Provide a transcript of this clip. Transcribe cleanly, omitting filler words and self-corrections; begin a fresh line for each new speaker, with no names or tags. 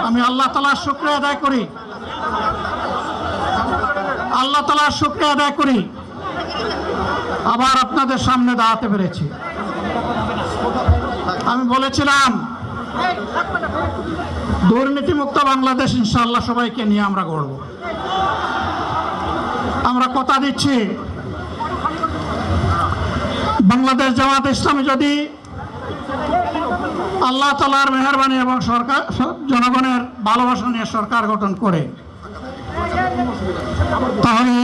আমি আল্লাহ তাআলার শুকরিয়া আদায় করি, আল্লাহ তাআলার শুকরিয়া আদায় করি আবার আপনাদের সামনে দাঁড়াতে পেরেছি। আমি বলেছিলাম দুর্নীতিমুক্ত বাংলাদেশ ইনশাআল্লাহ সবাইকে নিয়ে আমরা গড়ব। আমরা কথা দিচ্ছি বাংলাদেশ জামাত ইসলামী যদি আল্লাহ তাআলার মেহেরবানি এবং সরকার জনগণের ভালোবাসা নিয়ে সরকার গঠন করে, তাহলে